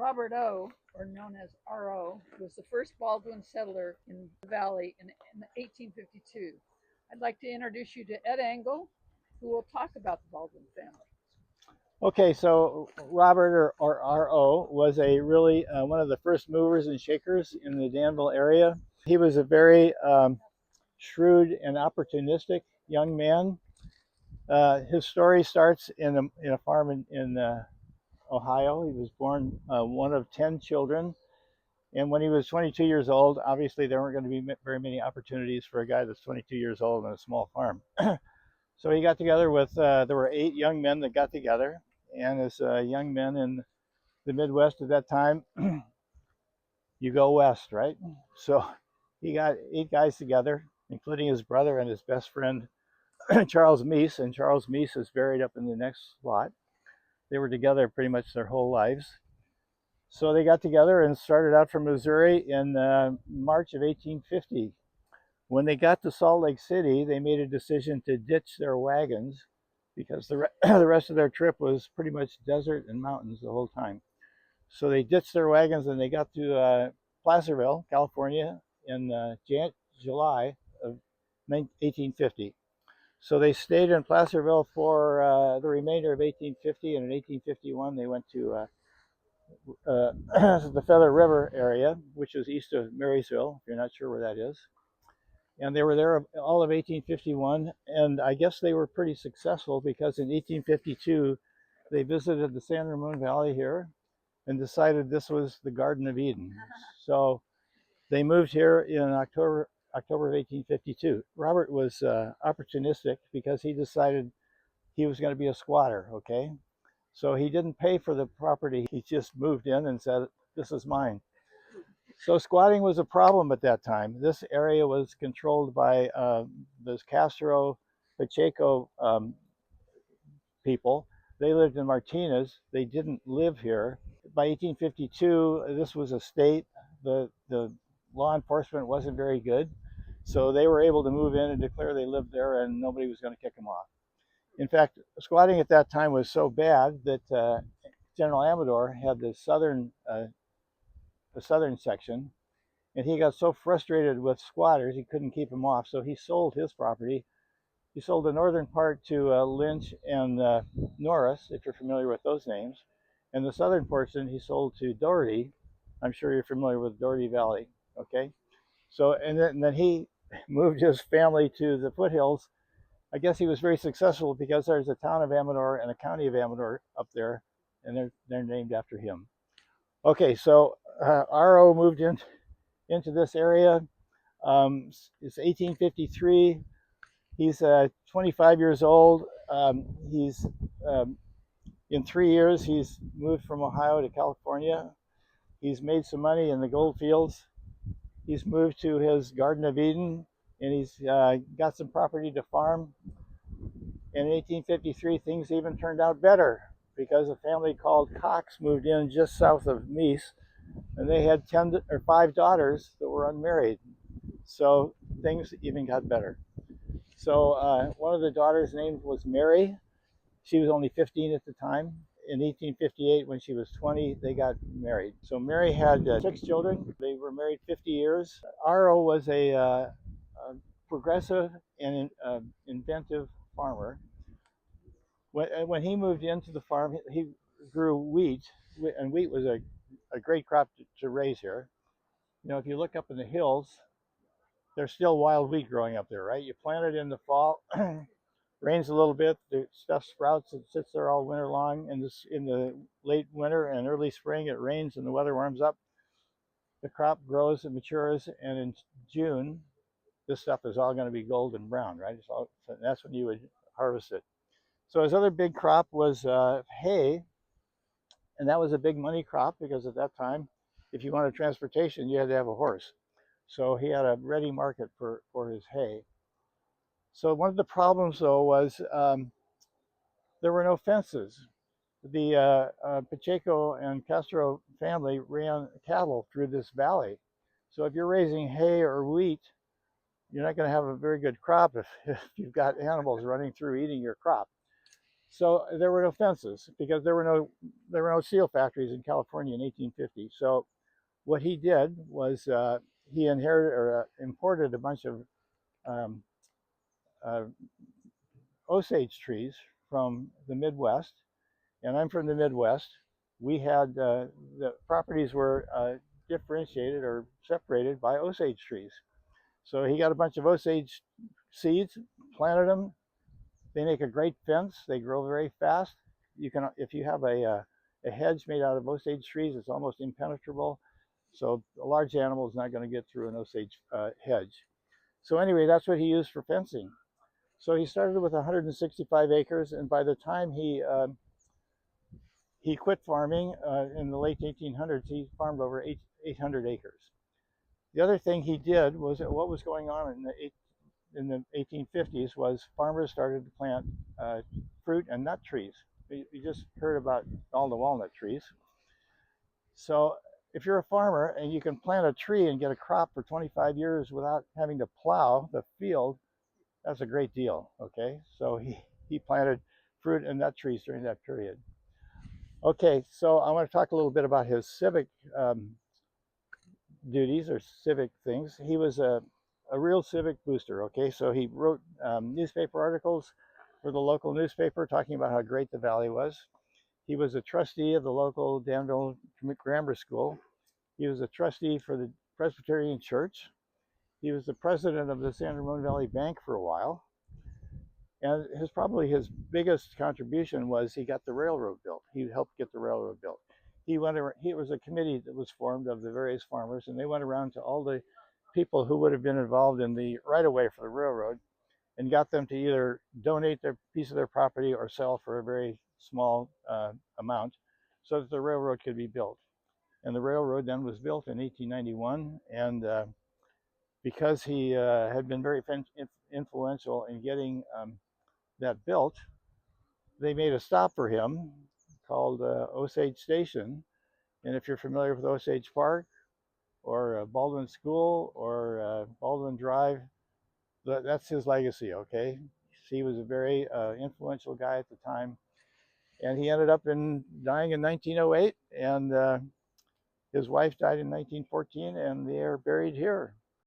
Robert O, or known as R.O., was the first Baldwin settler in the valley in 1852. I'd like to introduce you to Ed Engel, who will talk about the Baldwin family. Okay, so Robert or R.O. was a really one of the first movers and shakers in the Danville area. He was a very shrewd and opportunistic young man. His story starts in a farm in Ohio. He was born one of 10 children. And when he was 22 years old, obviously there weren't going to be very many opportunities for a guy that's 22 years old on a small farm. So he got together with, there were 8 young men that got together. And as young men in the Midwest at that time, you go west, right? So he got 8 guys together, including his brother and his best friend, Charles Meese. And Charles Meese is buried up in the next lot. They were together pretty much their whole lives. So they got together and started out from Missouri in March of 1850. When they got to Salt Lake City, they made a decision to ditch their wagons because the rest of their trip was pretty much desert and mountains the whole time. So they ditched their wagons and they got to Placerville, California in July of 1850. So they stayed in Placerville for the remainder of 1850, and in 1851 they went to the Feather River area, which is east of Marysville, if you're not sure where that is. And they were there all of 1851, and I guess they were pretty successful because in 1852 they visited the San Ramon Valley here and decided this was the Garden of Eden. So they moved here in October of 1852. Robert was opportunistic because he decided he was going to be a squatter, okay? So he didn't pay for the property. He just moved in and said, this is mine. So squatting was a problem at that time. This area was controlled by those Castro Pacheco people. They lived in Martinez. They didn't live here. By 1852, this was a state. The law enforcement wasn't very good. So they were able to move in and declare they lived there and nobody was going to kick them off. In fact, squatting at that time was so bad that General Amador had the southern section, and he got so frustrated with squatters he couldn't keep them off. So he sold his property. He sold the northern part to Lynch and Norris, if you're familiar with those names, and the southern portion he sold to Doherty. I'm sure you're familiar with Doherty Valley. Okay, so and then he moved his family to the foothills. I guess he was very successful because there's a town of Amador and a county of Amador up there, and they're named after him. Okay, so R.O. moved into this area. It's 1853. He's 25 years old. He's in 3 years he's moved from Ohio to California. He's made some money in the gold fields. He's moved to his Garden of Eden, and he's got some property to farm. In 1853, things even turned out better because a family called Cox moved in just south of Meese, and they had 5 daughters that were unmarried. So things even got better. So one of the daughters' name was Mary. She was only 15 at the time. In 1858, when she was 20, they got married. So Mary had 6 children. They were married 50 years. R.O. was a progressive and inventive farmer. When he moved into the farm, he grew wheat, and wheat was a great crop to raise here. You know, if you look up in the hills, there's still wild wheat growing up there, right? You plant it in the fall, rains a little bit, the stuff sprouts and sits there all winter long. And in the late winter and early spring, it rains and the weather warms up. The crop grows and matures, and in June, this stuff is all going to be golden brown, right? So that's when you would harvest it. So his other big crop was hay, and that was a big money crop because at that time, if you wanted transportation, you had to have a horse. So he had a ready market for his hay. So one of the problems, though, was there were no fences. The Pacheco and Castro family ran cattle through this valley. So if you're raising hay or wheat, you're not going to have a very good crop if you've got animals running through eating your crop. So there were no fences because there were no steel factories in California in 1850. So what he did was he inherited or imported a bunch of um, uh, Osage trees from the Midwest, and I'm from the Midwest. We had the properties were differentiated or separated by Osage trees. So he got a bunch of Osage seeds, planted them. They make a great fence. They grow very fast. You can, if you have a hedge made out of Osage trees, it's almost impenetrable. So a large animal is not going to get through an Osage hedge. So anyway, that's what he used for fencing. So he started with 165 acres, and by the time he quit farming in the late 1800s, he farmed over 800 acres. The other thing he did was what was going on in the 1850s was farmers started to plant fruit and nut trees. You just heard about all the walnut trees. So if you're a farmer and you can plant a tree and get a crop for 25 years without having to plow the field, that's a great deal, okay? So he planted fruit and nut trees during that period. Okay, so I want to talk a little bit about his civic duties or civic things. He was a real civic booster, okay? So he wrote newspaper articles for the local newspaper talking about how great the valley was. He was a trustee of the local Danville Grammar School. He was a trustee for the Presbyterian Church. He was the president of the San Ramon Valley Bank for a while. And probably his biggest contribution was he got the railroad built. He helped get the railroad built. He was a committee that was formed of the various farmers, and they went around to all the people who would have been involved in the right-of-way for the railroad and got them to either donate their piece of their property or sell for a very small amount so that the railroad could be built. And the railroad then was built in 1891, and because he had been very influential in getting that built, they made a stop for him called Osage Station. And if you're familiar with Osage Park or Baldwin School or Baldwin Drive, that's his legacy, okay? He was a very influential guy at the time. And he ended up dying in 1908, and his wife died in 1914, and they are buried here.